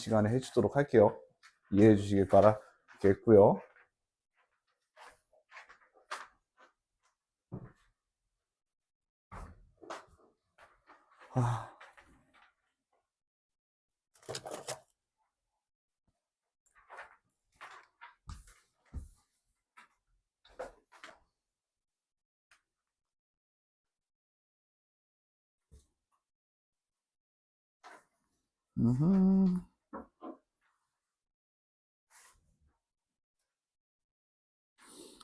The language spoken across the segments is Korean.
시간에 해주도록 할게요. 이해해 주시길 바라겠고요. 아.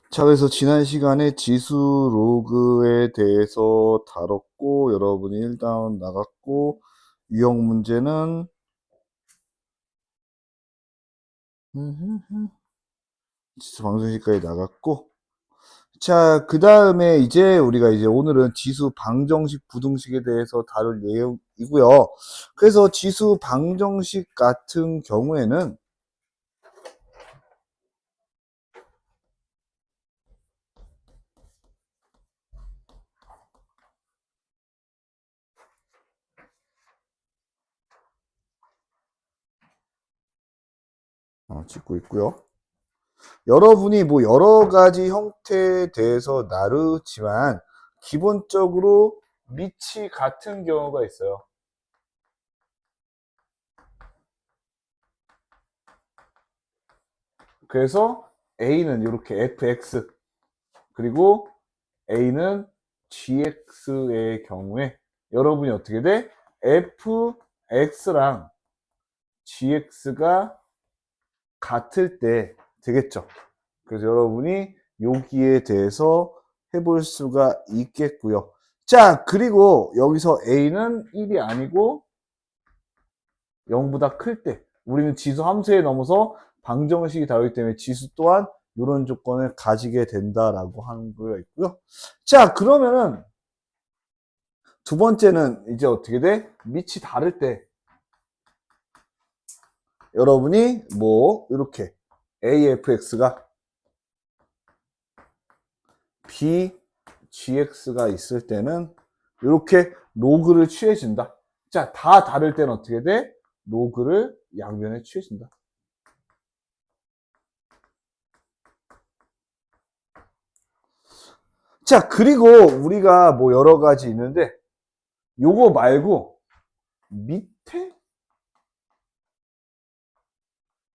자, 그래서 지난 시간에 지수 로그에 대해서 다뤘고, 여러분이 1다운 나갔고, 유형 문제는 지수 방정식까지 나갔고, 자, 그 다음에 이제 우리가 오늘은 지수 방정식, 부등식에 대해서 다룰 내용이고요. 그래서 지수 방정식 같은 경우에는 찍고 있고요. 여러분이 뭐 여러 가지 형태에 대해서 나누지만 기본적으로 밑이 같은 경우가 있어요. 그래서 A는 이렇게 fx 그리고 A는 gx의 경우에 여러분이 어떻게 돼? fx랑 gx가 같을 때 되겠죠. 그래서 여러분이 여기에 대해서 해볼 수가 있겠고요. 자, 그리고 여기서 A는 1이 아니고 0보다 클 때 우리는 지수 함수에 넘어서 방정식이 다르기 때문에 지수 또한 이런 조건을 가지게 된다라고 하는 거가 있고요. 자, 그러면은 두 번째는 이제 어떻게 돼? 밑이 다를 때 여러분이 뭐 이렇게 AFX가 BGX가 있을 때는 이렇게 로그를 취해준다. 자, 다 다를 때는 어떻게 돼? 로그를 양변에 취해준다. 자, 그리고 우리가 뭐 여러 가지 있는데 요거 말고 밑에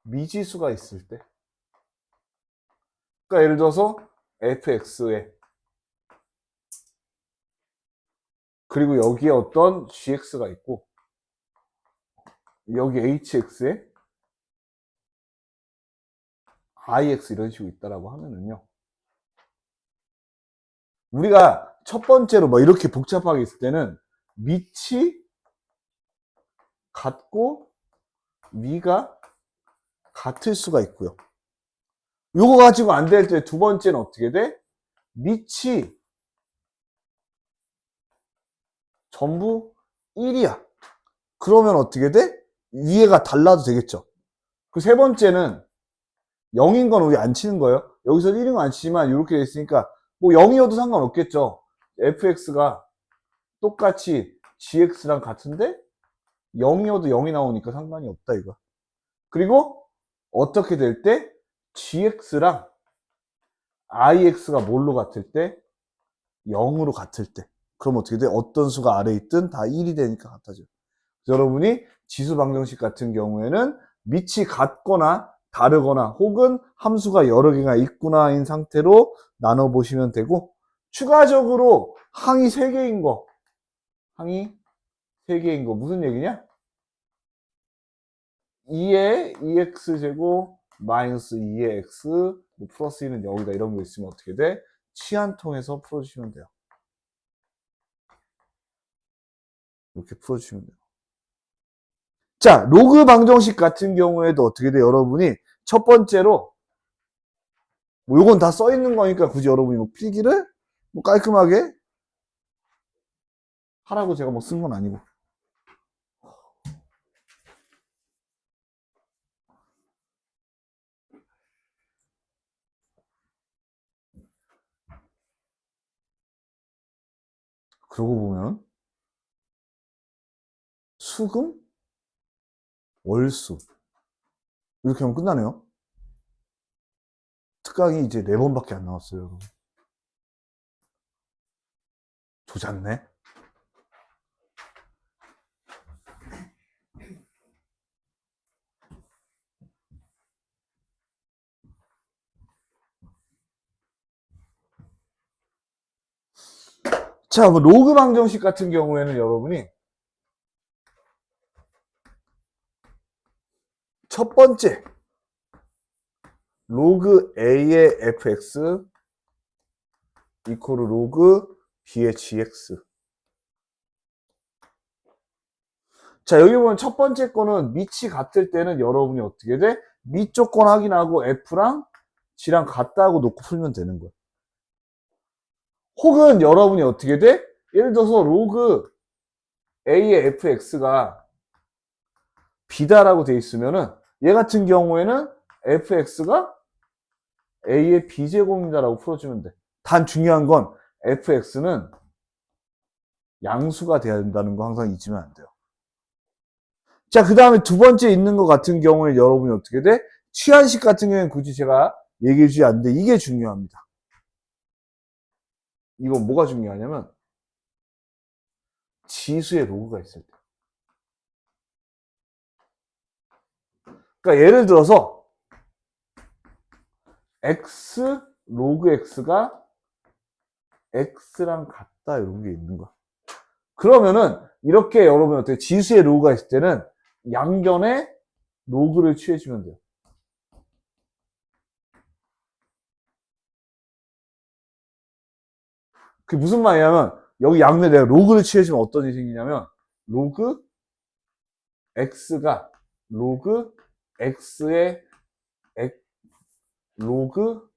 미지수가 있을 때, 그러니까 예를 들어서 fx에 그리고 여기에 어떤 gx가 있고 여기 hx에 ix 이런 식으로 있다라고 하면은요, 우리가 첫 번째로 뭐 이렇게 복잡하게 있을 때는 밑이 같고 위가 같을 수가 있고요. 요거 가지고 안 될 때 두 번째는 어떻게 돼? 밑이 전부 1이야. 그러면 어떻게 돼? 위에가 달라도 되겠죠. 그 세 번째는 0인 건 우리 안 치는 거예요. 여기서 1인 건 안 치지만 이렇게 돼 있으니까 뭐 0이어도 상관없겠죠. fx가 똑같이 gx랑 같은데 0이어도 0이 나오니까 상관이 없다 이거. 그리고 어떻게 될 때 gx랑 ix가 뭘로 같을 때 0으로 같을 때 그럼 어떻게 돼? 어떤 수가 아래에 있든 다 1이 되니까 같아져. 여러분이 지수 방정식 같은 경우에는 밑이 같거나 다르거나 혹은 함수가 여러 개가 있구나인 상태로 나눠 보시면 되고, 추가적으로 항이 3개인 거, 항이 3개인 거 무슨 얘기냐? 2의 2x제곱 마이너스 2의 x 뭐 플러스 1은 여기다 이런 거 있으면 어떻게 돼? 치환 통해서 풀어주시면 돼요. 이렇게 풀어주시면 돼요. 자, 로그 방정식 같은 경우에도 어떻게 돼? 여러분이 첫 번째로 뭐 요건 다 써 있는 거니까 굳이 여러분이 뭐 필기를 뭐 깔끔하게 하라고 제가 뭐 쓴 건 아니고. 그러고 보면 수금 월수. 이렇게 하면 끝나네요. 특강이 이제 4번밖에 안 나왔어요, 여러분. 조잡네. 자, 뭐 로그 방정식 같은 경우에는 여러분이 첫 번째 로그 A의 fx 이코르 로그 B의 gx. 자, 여기 보면 첫 번째 거는 밑이 같을 때는 여러분이 어떻게 돼? 밑 조건 확인하고 f랑 g랑 같다고 놓고 풀면 되는 거야. 혹은 여러분이 어떻게 돼? 예를 들어서 로그 A의 fx가 b다라고 돼 있으면은 얘 같은 경우에는 fx가 A의 b제곱입니다라고 풀어주면 돼. 단 중요한 건 fx는 양수가 돼야 된다는 거 항상 잊으면 안 돼요. 자, 그 다음에 두 번째 있는 것 같은 경우에 여러분이 어떻게 돼? 취한식 같은 경우에는 굳이 제가 얘기해 주지 않는데 이게 중요합니다. 이건 뭐가 중요하냐면 지수의 로그가 있을 때. 그러니까 예를 들어서 x 로그 x가 x랑 같다 이런 게 있는 거야. 그러면은 이렇게 여러분 어떻게 지수의 로그가 있을 때는 양변에 로그를 취해주면 돼요. 그게 무슨 말이냐면 여기 양면에 내가 로그를 취해주면 어떤 일이 생기냐면 로그 x가 로그 x의 로그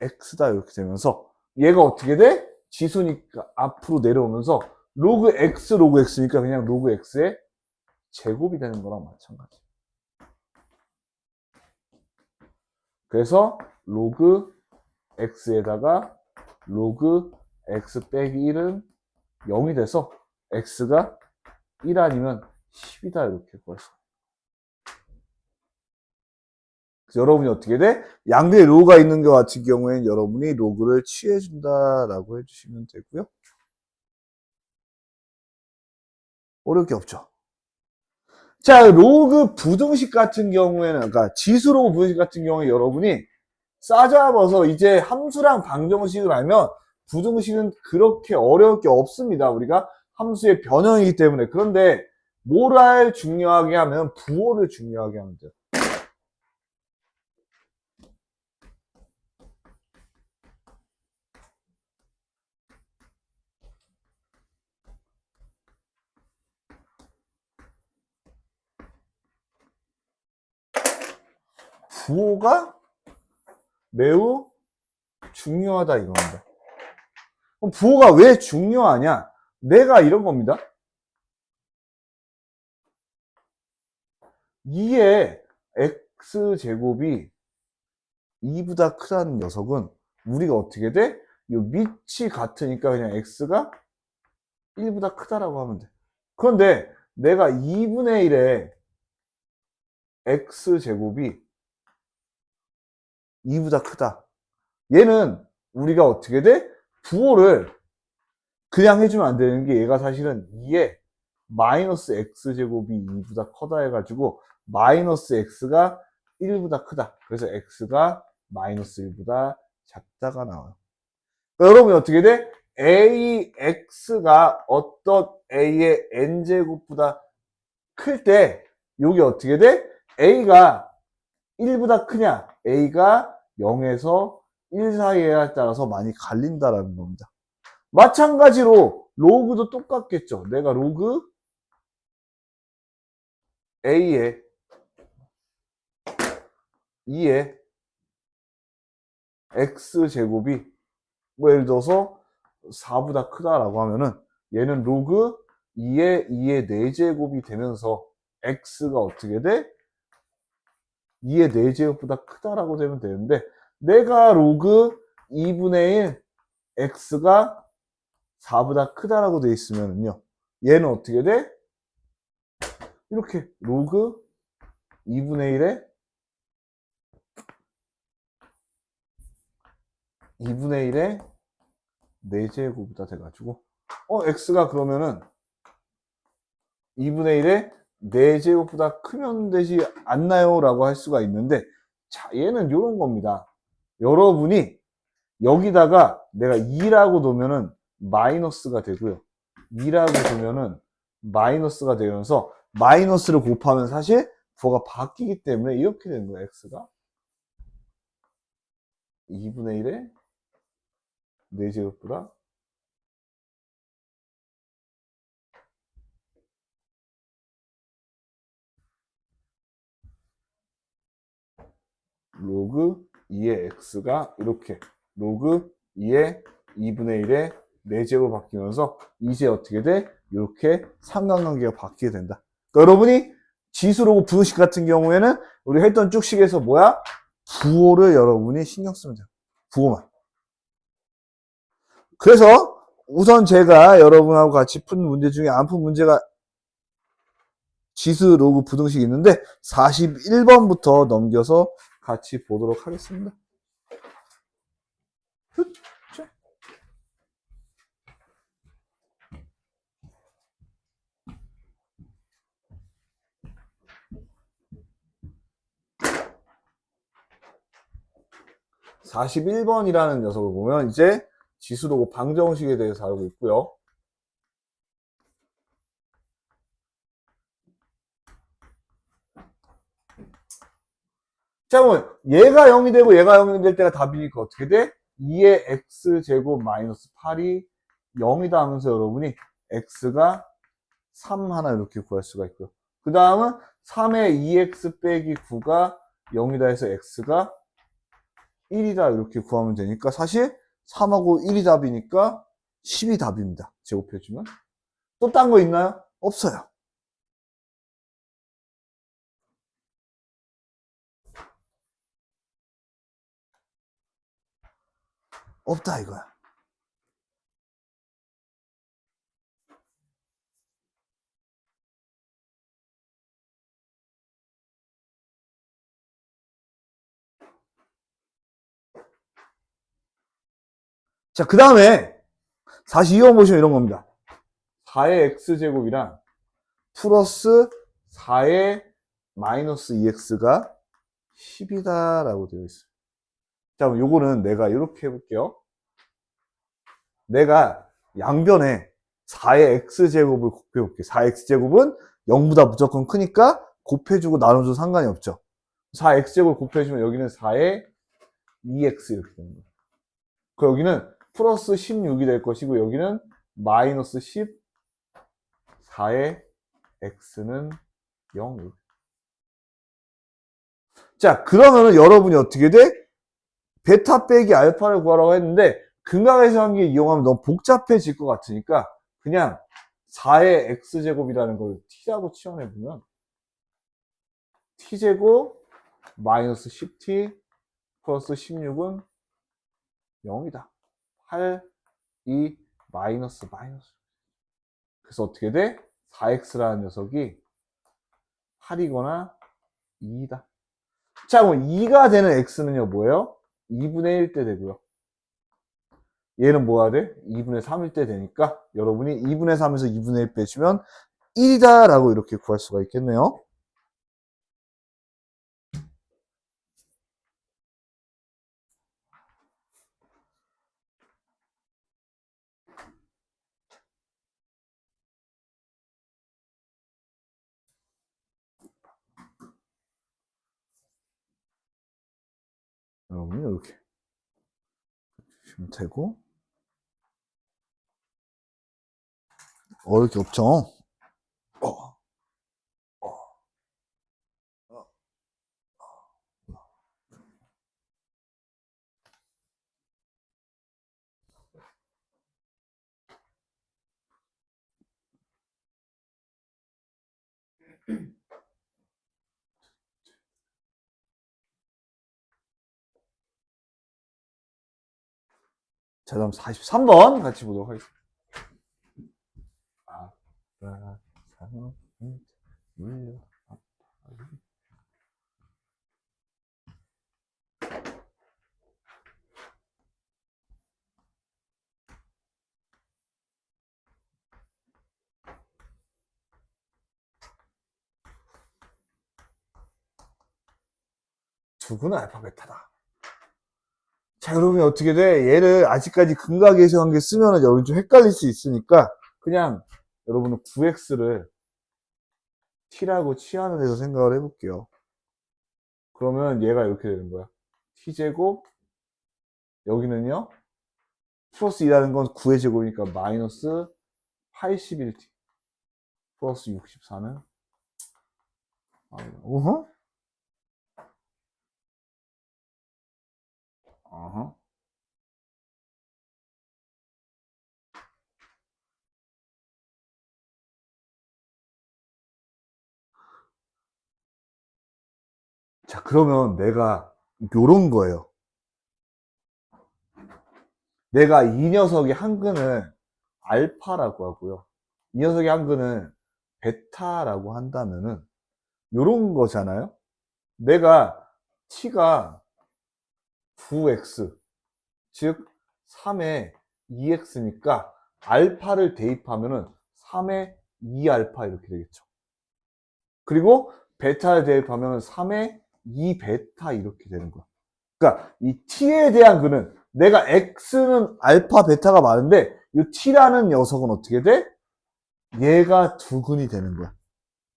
x다 이렇게 되면서 얘가 어떻게 돼? 지수니까 앞으로 내려오면서 로그 x니까 그냥 로그 x의 제곱이 되는 거랑 마찬가지. 그래서 로그 x에다가 로그 x 빼기 1은 0이 돼서 x가 1 아니면 10이다 이렇게 구할 수. 그래서 여러분이 어떻게 돼? 양변에 로그가 있는 것 같은 경우에는 여러분이 로그를 취해준다라고 해주시면 되고요. 어려울 게 없죠. 자, 로그 부등식 같은 경우에는, 그러니까 지수 로그 부등식 같은 경우에 여러분이 싸잡아서 이제 함수랑 방정식을 알면 부등식은 그렇게 어려울 게 없습니다. 우리가 함수의 변형이기 때문에. 그런데 뭐를 중요하게 하면 부호를 중요하게 하면 돼요. 부호가 매우 중요하다 이겁니다. 그럼 부호가 왜 중요하냐? 내가 이런 겁니다. 2의 x제곱이 2보다 크다는 녀석은 우리가 어떻게 돼? 이 밑이 같으니까 그냥 x가 1보다 크다라고 하면 돼. 그런데 내가 2분의 1의 x제곱이 2보다 크다. 얘는 우리가 어떻게 돼? 부호를 그냥 해주면 안 되는 게 얘가 사실은 2에 마이너스 x제곱이 2보다 커다 해가지고 마이너스 x가 1보다 크다. 그래서 x가 마이너스 1보다 작다가 나와요. 그러니까 여러분이 어떻게 돼? ax가 어떤 a의 n제곱보다 클 때 여기 어떻게 돼? a가 1보다 크냐? a가 0에서 1 사이에 따라서 많이 갈린다라는 겁니다. 마찬가지로 로그도 똑같겠죠. 내가 로그 a의 2의 x제곱이 뭐 예를 들어서 4보다 크다라고 하면은 얘는 로그 2의 4제곱이 되면서 x가 어떻게 돼? 2의 4제곱보다 크다라고 되면 되는데 내가 로그 2분의 1 x가 4보다 크다라고 돼 있으면은요 얘는 어떻게 돼? 이렇게 로그 2분의 1에 2분의 1에 4제곱이다 돼가지고 x가 그러면은 2분의 1에 4제곱보다 크면 되지 않나요? 라고 할 수가 있는데 자 얘는 요런 겁니다. 여러분이 여기다가 내가 2라고 놓으면은 마이너스가 되고요. 2라고 두면은 마이너스가 되면서 마이너스를 곱하면 사실 부호가 바뀌기 때문에 이렇게 되는 거예요. x가 2분의 1에 4제곱보다 로그 2의 x가 이렇게 로그 2의 2분의 1의 4제곱 바뀌면서 이제 어떻게 돼? 이렇게 삼각관계가 바뀌게 된다. 그러니까 여러분이 지수로고 부등식 같은 경우에는 우리 했던 쭉식에서 뭐야? 부호를 여러분이 신경 쓰면 돼요. 부호만. 그래서 우선 제가 여러분하고 같이 푼 문제 중에 안 푼 문제가 지수 로그 부등식이 있는데 41번부터 넘겨서 같이 보도록 하겠습니다. 41번이라는 녀석을 보면 이제 지수로고 방정식에 대해서 알고 있고요. 자, 그러면 얘가 0이 되고 얘가 0이 될 때가 답이니까 어떻게 돼? 2의 x제곱 마이너스 8이 0이다 하면서 여러분이 x가 3 하나 이렇게 구할 수가 있고요. 그 다음은 3의 2x 빼기 9가 0이다 해서 x가 1이다 이렇게 구하면 되니까 사실 3하고 1이 답이니까 10이 답입니다. 제곱해주면. 또 딴 거 있나요? 없어요. 없다 이거야. 자, 그 다음에 42번 보시면 이런 겁니다. 4의 x제곱이랑 플러스 4의 마이너스 2x가 10이다 라고 되어 있어요. 자, 그럼 요거는 내가 이렇게 해볼게요. 내가 양변에 4의 x제곱을 곱해볼게요. 4x제곱은 0보다 무조건 크니까 곱해주고 나눠줘도 상관이 없죠. 4x제곱 곱해주면 여기는 4의 2x 이렇게 되는 거예요. 그 여기는 플러스 16이 될 것이고 여기는 마이너스 10 4의 x는 0. 자, 그러면은 여러분이 어떻게 돼? 베타 빼기 알파를 구하라고 했는데 근각해석한계 이용하면 너무 복잡해질 것 같으니까 그냥 4의 x제곱이라는 걸 t라고 치환해보면 t제곱 마이너스 10t 플러스 16은 0이다. 8, 2, 마이너스. 그래서 어떻게 돼? 4x라는 녀석이 8이거나 2이다. 자, 그럼 2가 되는 x는요, 뭐예요? 2분의 1 때 되고요. 얘는 뭐가 돼? 2분의 3일 때 되니까 여러분이 2분의 3에서 2분의 1 빼주면 1이다 라고 이렇게 구할 수가 있겠네요. 여러분이 이렇게 주시면 되고 어려울 게 없죠. 자, 다음 43번 같이 보도록 하겠습니다. 물려 두근은 알파 베타다. 자, 그러면 어떻게 돼? 얘를 아직까지 근각에서 한 개 쓰면은 여러분 좀 헷갈릴 수 있으니까 그냥 여러분은 9x를 t라고 취하는 데서 생각을 해볼게요. 그러면 얘가 이렇게 되는 거야. t제곱, 여기는요, 플러스 2라는 건 9의 제곱이니까 마이너스 81t 플러스 64는 어허? 어허. 자, 그러면 내가 요런 거예요. 내가 이 녀석의 한근을 알파라고 하고요. 이 녀석의 한근을 베타라고 한다면은 요런 거잖아요. 내가 t가 9x, 즉 3의 2x니까 알파를 대입하면은 3의 2알파 이렇게 되겠죠. 그리고 베타를 대입하면 3의 2베타 이렇게 되는 거야. 그러니까 이 t에 대한 그는 내가 x는 알파 베타가 많은데 이 t라는 녀석은 어떻게 돼? 얘가 두근이 되는 거야.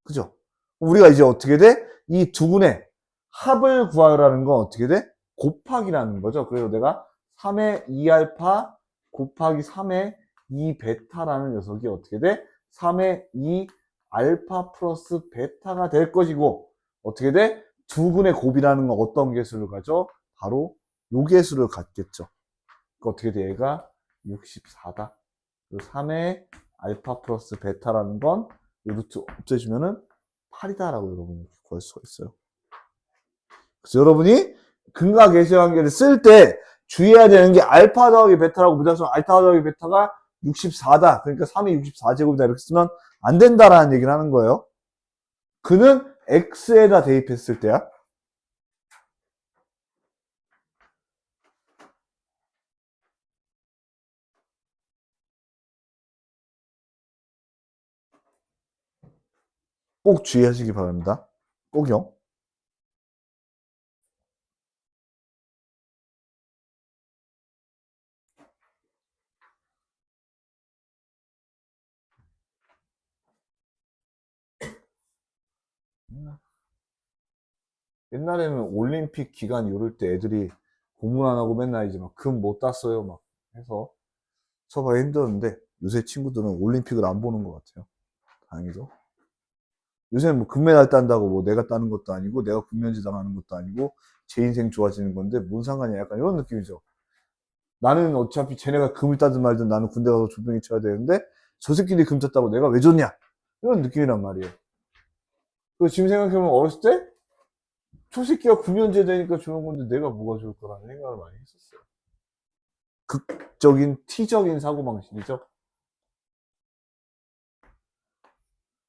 그죠? 우리가 이제 어떻게 돼? 이 두근의 합을 구하라는 건 어떻게 돼? 곱하기라는 거죠. 그래서 내가 3의 2알파 곱하기 3의 2베타라는 녀석이 어떻게 돼? 3의 2알파 플러스 베타가 될 것이고 어떻게 돼? 두근의 곱이라는 건 어떤 개수를 가져? 바로 요 개수를 갖겠죠. 어떻게 돼? 얘가 64다. 3의 알파 플러스 베타라는 건 이 루트 없애주면은 8이다라고 여러분이 구할 수가 있어요. 그래서 여러분이 근각 계수관계를 쓸 때 주의해야 되는 게 알파 더하기 베타라고 무작정 알파 더하기 베타가 64다. 그러니까 3이 64제곱이다. 이렇게 쓰면 안 된다라는 얘기를 하는 거예요. 그는 x에다 대입했을 때야. 꼭 주의하시기 바랍니다. 꼭요. 옛날에는 올림픽 기간 이럴 때 애들이 공부 안 하고 맨날 이제 막 금 못 땄어요 막 해서 쳐봐야 힘들었는데 요새 친구들은 올림픽을 안 보는 것 같아요. 다행히도. 요새는 뭐 금메달 딴다고 뭐 내가 따는 것도 아니고 내가 군면제 당하는 것도 아니고 제 인생 좋아지는 건데 뭔 상관이야 약간 이런 느낌이죠. 나는 어차피 쟤네가 금을 따든 말든 나는 군대 가서 조병이 쳐야 되는데 저 새끼들이 금 땄다고 내가 왜 줬냐 이런 느낌이란 말이에요. 그래서 지금 생각해보면 어렸을 때 저 새끼가 구면제 되니까 좋은 건데 내가 뭐가 좋을 거라는 생각을 많이 했었어요. 극적인 T적인 사고방식이죠.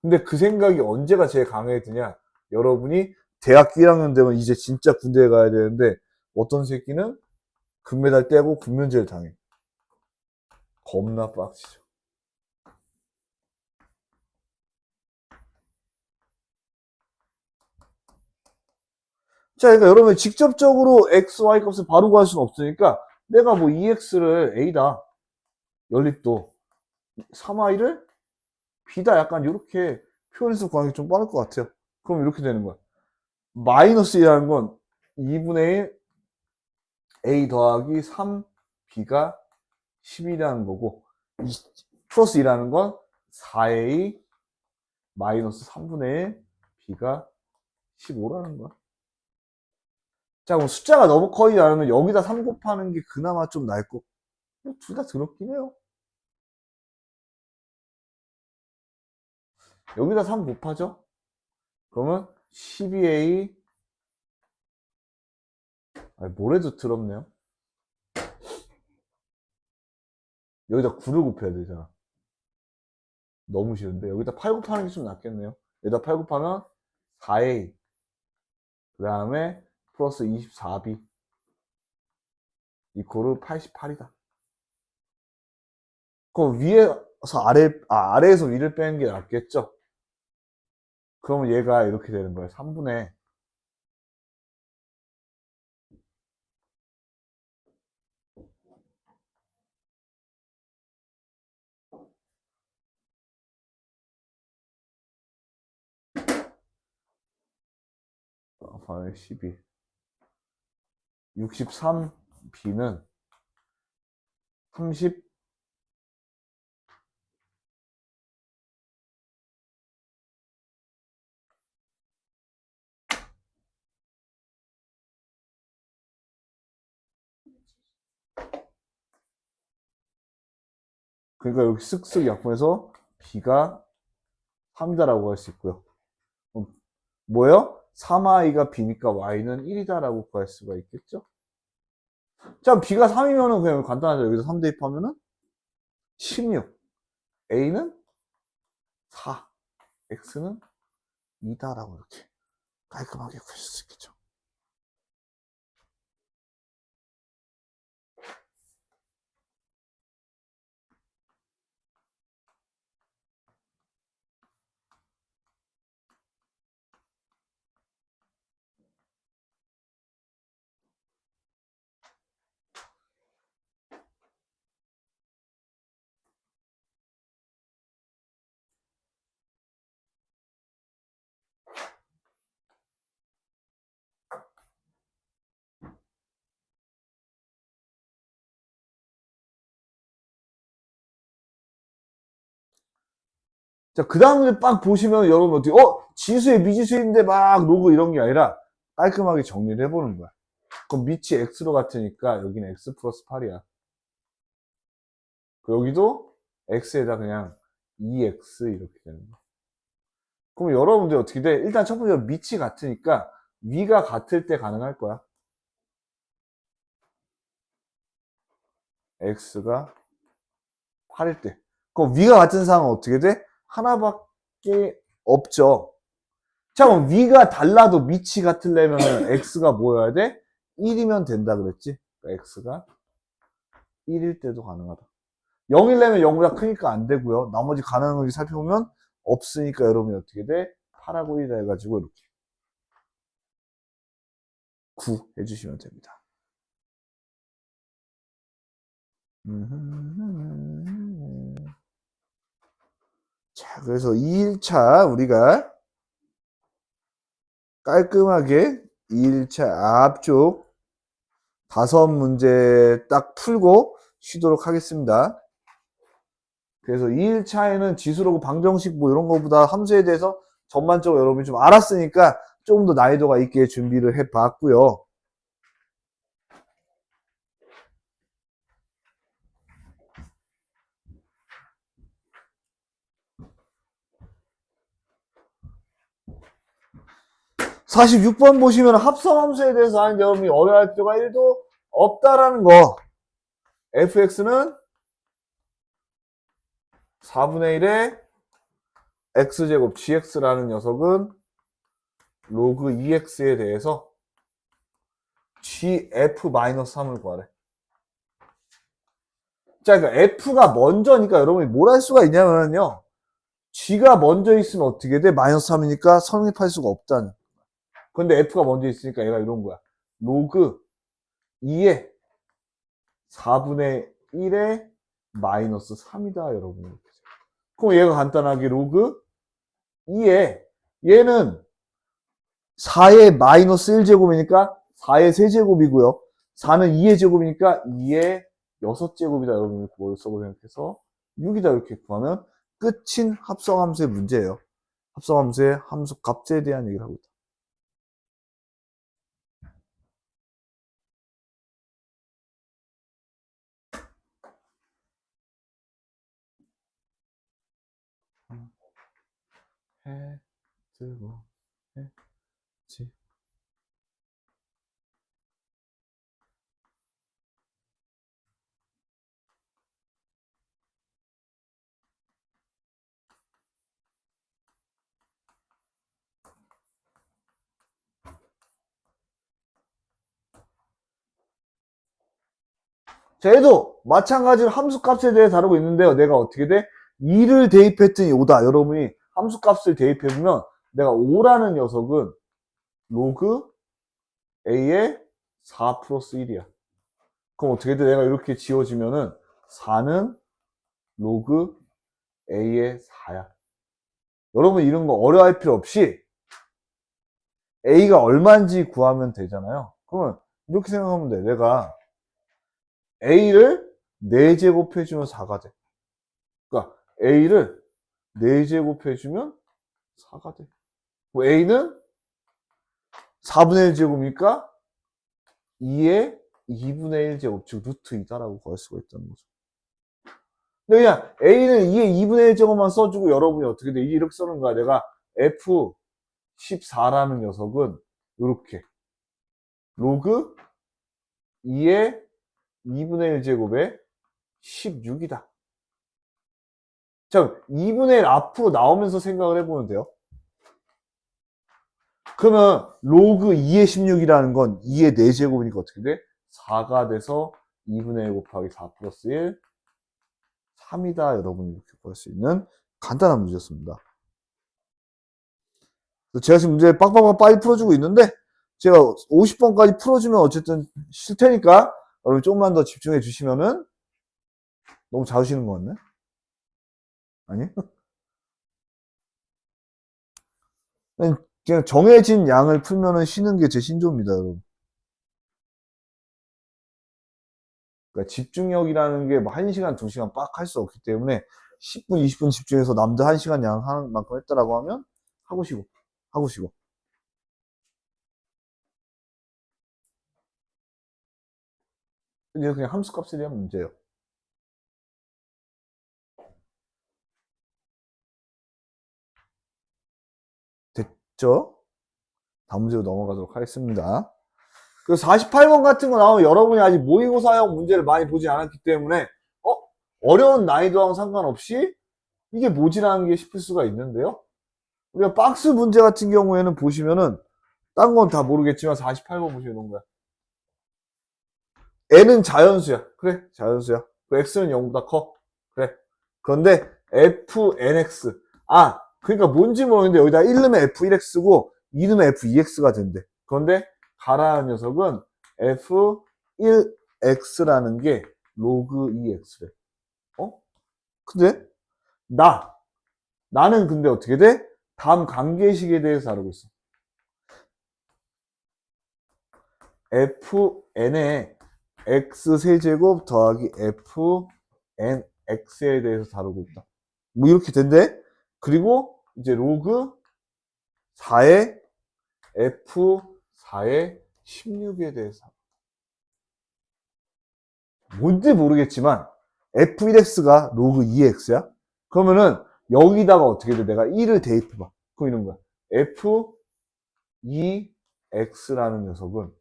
근데 그 생각이 언제가 제일 강해지냐? 여러분이 대학교 1학년 되면 이제 진짜 군대에 가야 되는데 어떤 새끼는 금메달 떼고 군면제를 당해. 겁나 빡치죠. 자, 그러니까 여러분 직접적으로 x, y 값을 바로 구할 수는 없으니까 내가 뭐 2x를 a다. 연립도 3y를 b다. 약간 이렇게 표현해서 구하는 게 좀 빠를 것 같아요. 그럼 이렇게 되는 거야. 마이너스 1이라는 건 2분의 1 a 더하기 3b가 10이라는 거고 플러스 2라는 건 4a 마이너스 3분의 1 b가 15라는 거야. 자, 그럼 숫자가 너무 커지지 않으면 여기다 3 곱하는 게 그나마 좀 나을 거. 둘 다 더럽긴 해요. 여기다 3 곱하죠? 그러면 12a 뭐래도 더럽네요. 여기다 9를 곱해야 되잖아. 너무 싫은데 여기다 8 곱하는 게 좀 낫겠네요. 여기다 8 곱하면 4a 그 다음에 플러스 24b 이코르 88이다. 그럼 위에서 아래에서 위를 빼는 게 낫겠죠? 그러면 얘가 이렇게 되는 거예요. 3분의 반의 12. 63b는 30. 그러니까 여기 쓱쓱 약분해서 b가 3이다라고 할 수 있고요. 뭐예요? 3i가 b니까 y는 1이다라고 구할 수가 있겠죠? 자, b가 3이면은 그냥 간단하죠. 여기서 3 대입하면은 16. a는 4. x는 2다라고 이렇게 깔끔하게 구할 수 있겠죠. 자, 그 다음에 빡 보시면 여러분 어떻게, 지수에 미지수인데 막 로그 이런 게 아니라 깔끔하게 정리를 해보는 거야. 그럼 밑이 x로 같으니까 여기는 x 플러스 8이야. 여기도 x에다 그냥 2x 이렇게 되는 거야. 그럼 여러분들 어떻게 돼? 일단 첫 번째로 밑이 같으니까 위가 같을 때 가능할 거야. x가 8일 때. 그럼 위가 같은 상황은 어떻게 돼? 하나밖에 없죠. 자, 그럼 위가 달라도 밑이 같으려면 x가 뭐여야 돼? 1이면 된다 그랬지? 그러니까 x가 1일 때도 가능하다. 0이려면 0보다 크니까 안 되고요. 나머지 가능한 걸 살펴보면 없으니까 여러분이 어떻게 돼? 8하고 1이다 해가지고 이렇게 9 해주시면 됩니다. 자, 그래서 2일차 우리가 깔끔하게 2일차 앞쪽 5문제 딱 풀고 쉬도록 하겠습니다. 그래서 2일차에는 지수로고 방정식 뭐 이런 거보다 함수에 대해서 전반적으로 여러분이 좀 알았으니까 조금 더 난이도가 있게 준비를 해 봤고요. (46번) 보시면 합성함수에 대해서 하는데 여러분이 어려워할 필요가 1도 없다라는 거. fx는 4분의 1의 x제곱 gx라는 녀석은 로그 2x에 대해서 gf-3을 구하래. 자, 그러니까 f가 먼저니까 여러분이 뭘 할 수가 있냐면요. g가 먼저 있으면 어떻게 돼? -3이니까 성립할 수가 없다는. 근데 f가 먼저 있으니까 얘가 이런 거야. 로그 2의 4분의 1의 -3이다, 여러분. 그럼 얘가 간단하게 로그 2에 얘는 4의 -1제곱이니까 4의 세제곱이고요. 4는 2의 제곱이니까 2의 6제곱이다. 여러분 머릿속으로 생각해서 6이다 이렇게 구하면 끝인 합성함수의 문제예요. 합성함수의 함수 값에 대한 얘기를 하고 있다. 해, 뜨고, 해, 지. 자, 얘도 마찬가지로 함수값에 대해 다루고 있는데요. 내가 어떻게 돼? 2를 대입했더니 5다. 여러분이 함수값을 대입해보면 내가 5라는 녀석은 로그 A의 4 플러스 1이야. 그럼 어떻게 돼? 내가 이렇게 지워지면은 4는 로그 A의 4야. 여러분 이런 거 어려워할 필요 없이 a가 얼마인지 구하면 되잖아요. 그러면 이렇게 생각하면 돼. 내가 a를 4제곱 해주면 4가 돼. 그러니까 a를 4제곱 해주면 4가 돼. 뭐 a는 4분의 1제곱이니까 2의 2분의 1제곱, 즉 루트 2다라고 구할 수가 있다는 거죠. 근데 그냥 a는 2의 2분의 1제곱만 써주고 여러분이 어떻게 돼? 이렇게 써는 거야. 내가 f14라는 녀석은 이렇게 로그 2의 2분의 1제곱에 16이다. 자, 2분의 1 앞으로 나오면서 생각을 해보면 돼요. 그러면 로그 2의 16이라는 건 2의 4제곱이니까 어떻게 돼? 4가 돼서 2분의 1 곱하기 4 플러스 1, 3이다. 여러분이 이렇게 구할 수 있는 간단한 문제였습니다. 제가 지금 문제 빡빡빡 빨리 풀어주고 있는데 제가 50번까지 풀어주면 어쨌든 쉴 테니까 여러분 조금만 더 집중해 주시면은 너무 자주시는 것 같네? 아니? 그냥 정해진 양을 풀면은 쉬는 게 제 신조입니다, 여러분. 그러니까 집중력이라는 게 뭐 1시간, 2시간 빡 할 수 없기 때문에 10분, 20분 집중해서 남들 1시간 양 하는 만큼 했다라고 하면 하고 쉬고, 하고 쉬고. 이제 그냥 함수 값에 대한 문제예요. 됐죠? 다음 문제로 넘어가도록 하겠습니다. 그 48번 같은 거 나오면 여러분이 아직 모의고사형 문제를 많이 보지 않았기 때문에 어려운 난이도와는 상관없이 이게 뭐지라는 게 싶을 수가 있는데요. 우리가 박스 문제 같은 경우에는 보시면은 딴 건 다 모르겠지만 48번 보시면 이런 거야. n은 자연수야. 그래, 자연수야. 그 x는 0보다 커. 그래. 그런데 fnx. 그러니까 뭔지 모르겠는데 여기다 1 넣으면 f1x고 2 넣으면 f2x가 된대. 그런데 가라는 녀석은 f1x라는 게 로그 2x래. 근데 나는 근데 어떻게 돼? 다음 관계식에 대해서 다루고 있어. fn의 x세제곱 더하기 fnx에 대해서 다루고 있다. 뭐 이렇게 된대. 그리고 이제 로그 4의 f4의 16에 대해서. 뭔지 모르겠지만 f1x가 로그 2x야? 그러면은 여기다가 어떻게 돼? 내가 1을 대입해봐. 그럼 이런 거야. f2x라는 녀석은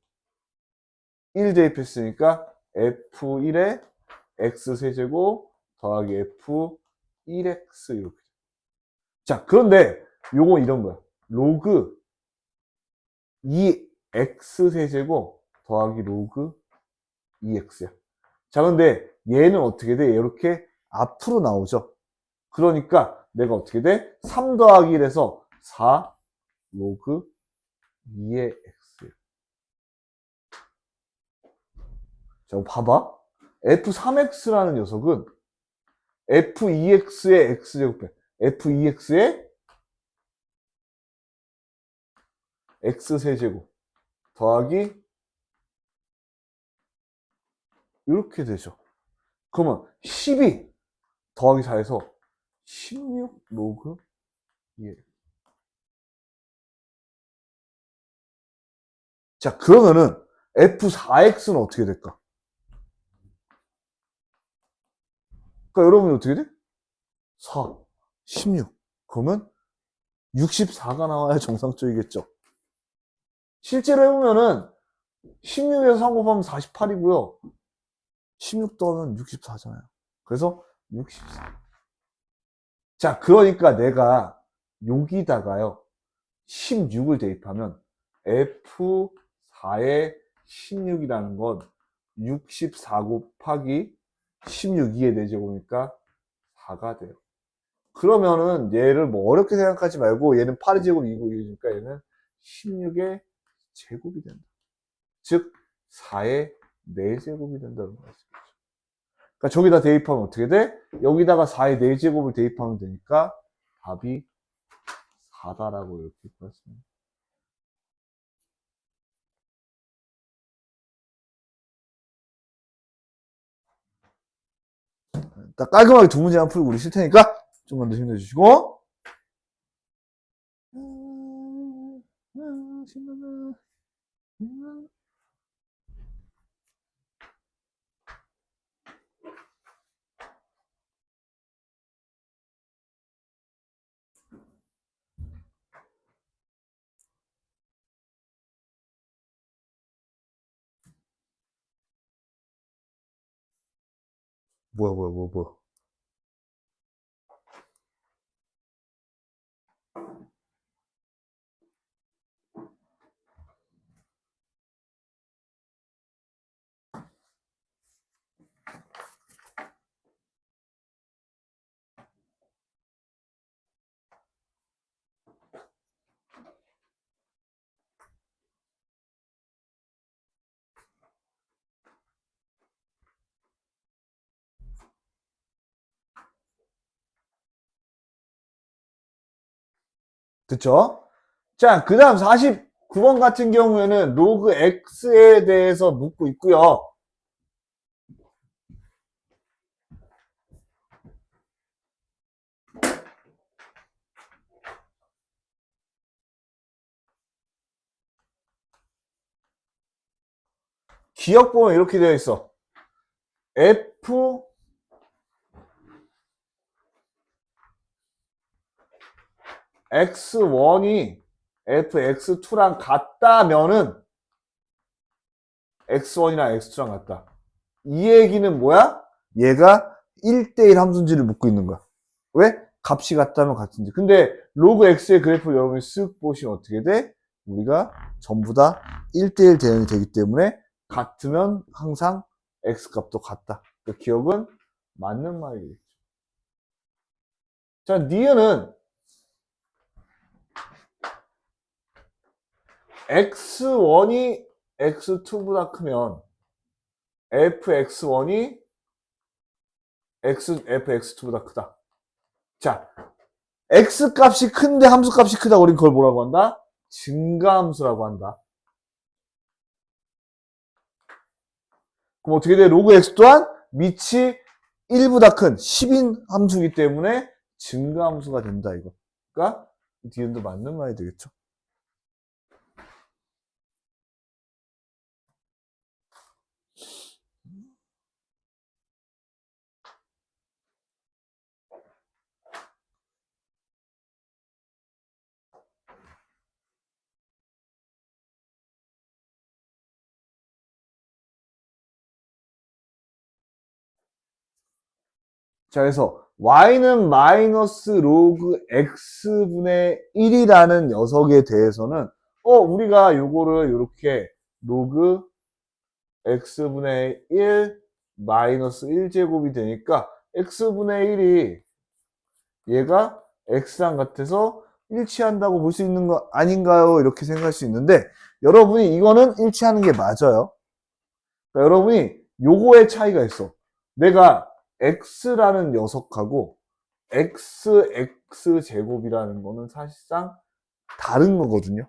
1 대입했으니까 f1의 x세제곱 더하기 f1x 이렇게. 자, 그런데 요거 이런 거야. 로그 2x세제곱 더하기 로그 2x야. 자, 근데 얘는 어떻게 돼? 이렇게 앞으로 나오죠. 그러니까 내가 어떻게 돼? 3 더하기 1에서 4 로그 2의 x. 자, 봐봐. f3x라는 녀석은 f2x의 x제곱해. f2x의 x세제곱 더하기 이렇게 되죠. 그러면 12 더하기 4에서 16 로그 2. 자, 그러면은 f4x는 어떻게 될까? 그러니까 여러분이 어떻게 돼? 4, 16. 그러면 64가 나와야 정상적이겠죠. 실제로 해보면은 16에서 3 곱하면 48이고요. 16 더하면 64잖아요. 그래서 64. 자, 그러니까 내가 여기다가요 16을 대입하면 F4의 16이라는 건 64 곱하기 16, 2의 4제곱이니까 4가 돼요. 그러면은 얘를 뭐 어렵게 생각하지 말고 얘는 8의 제곱 2고 2니까 얘는 16의 제곱이 된다. 즉 4의 4제곱이 된다는 말씀이죠. 그러니까 저기다 대입하면 어떻게 돼? 여기다가 4의 4제곱을 대입하면 되니까 답이 4다라고 이렇게 봤습니다. 딱 깔끔하게 두 문제만 풀고 우리 쉴 테니까 좀만 더 힘내주시고. 뭐야. 그쵸? 자, 그 다음 49번 같은 경우에는 로그 x에 대해서 묻고 있고요. 기억 보면 이렇게 되어 있어. f x1이 fx2랑 같다면은 x1이랑 x2랑 같다. 이 얘기는 뭐야? 얘가 1대1 함수인지를 묻고 있는 거야. 왜? 값이 같다면 같은지. 근데 로그 x의 그래프를 여러분이 쓱 보시면 어떻게 돼? 우리가 전부 다 1대1 대응이 되기 때문에 같으면 항상 x 값도 같다. 그 기억은 맞는 말이겠죠. 자, 니은은 x1이 x2보다 크면 fx1이 fx2보다 크다. 자, x 값이 큰데 함수 값이 크다. 우린 그걸 뭐라고 한다? 증가함수라고 한다. 그럼 어떻게 돼? 로그 x 또한 밑이 1보다 큰 10인 함수이기 때문에 증가함수가 된다, 이거. 그러니까 뒤에도 맞는 말이 되겠죠. 자, 그래서 y는 마이너스 로그 x분의 1이라는 녀석에 대해서는 우리가 요거를 이렇게 로그 x분의 1 마이너스 1제곱이 되니까 x분의 1이 얘가 x랑 같아서 일치한다고 볼 수 있는 거 아닌가요? 이렇게 생각할 수 있는데 여러분이 이거는 일치하는 게 맞아요. 그러니까 여러분이 요거의 차이가 있어. 내가 x라는 녀석하고 x제곱이라는 거는 사실상 다른 거거든요.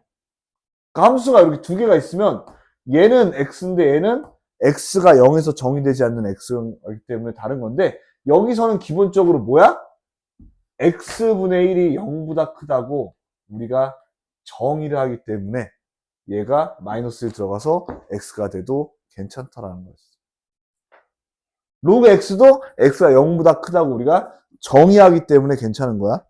그러니까 함수가 이렇게 두 개가 있으면 얘는 x인데 얘는 x가 0에서 정의되지 않는 x이기 때문에 다른 건데 여기서는 기본적으로 뭐야? x분의 1이 0보다 크다고 우리가 정의를 하기 때문에 얘가 마이너스에 들어가서 x가 돼도 괜찮다라는 거였어. 로그 x도 x가 0보다 크다고 우리가 정의하기 때문에 괜찮은 거야.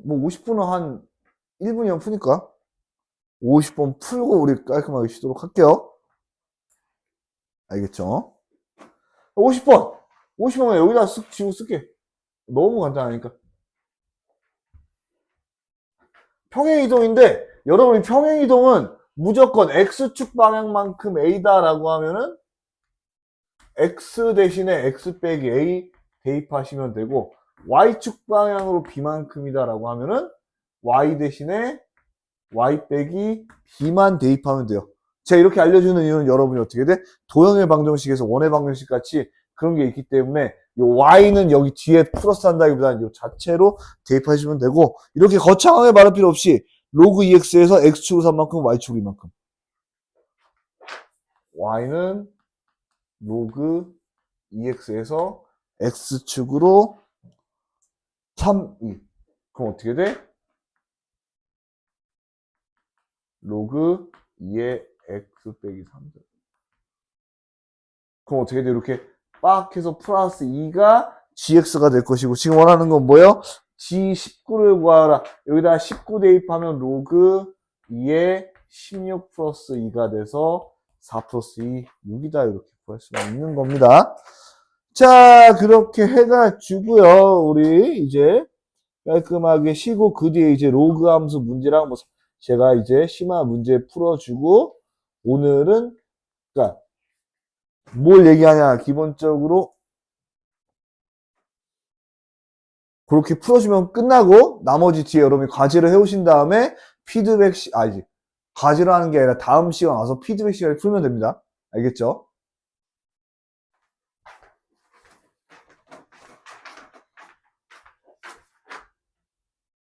뭐 50분은 한 1분이면 푸니까 50번 풀고 우리 깔끔하게 쉬도록 할게요. 알겠죠? 50번! 50번은 여기다 쓱 지우고 쓸게. 너무 간단하니까. 평행이동인데 여러분이 평행이동은 무조건 x축 방향만큼 a다라고 하면은 x 대신에 x 빼기 a 대입하시면 되고 y축 방향으로 b만큼이다라고 하면은 y 대신에 y 빼기 b만 대입하면 돼요. 제가 이렇게 알려주는 이유는 여러분이 어떻게 돼? 도형의 방정식에서 원의 방정식 같이 그런 게 있기 때문에 이 y는 여기 뒤에 플러스 한다기보다는 이 자체로 대입하시면 되고 이렇게 거창하게 말할 필요 없이 로그 2x에서 x축으로 3만큼 y축으로 이만큼 y는 로그 2x에서 x축으로 3, 2 그럼 어떻게 돼? 로그 2의 x 빼기 3 그럼 어떻게 돼? 이렇게 빡 해서 플러스 2가 gx가 될 것이고 지금 원하는 건 뭐예요? g19를 구하라. 여기다 19 대입하면 로그 2의 16 플러스 2가 돼서 4 플러스 2, 6이다. 이렇게 구할 수가 있는 겁니다. 자, 그렇게 해가지고요. 우리 이제 깔끔하게 쉬고 그 뒤에 이제 로그 함수 문제랑 뭐 제가 이제 심화 문제 풀어주고 오늘은 그러니까 뭘 얘기하냐 기본적으로 그렇게 풀어주면 끝나고 나머지 뒤에 여러분이 과제를 해오신 다음에 피드백 과제를 하는 게 아니라 다음 시간 와서 피드백 시간을 풀면 됩니다. 알겠죠?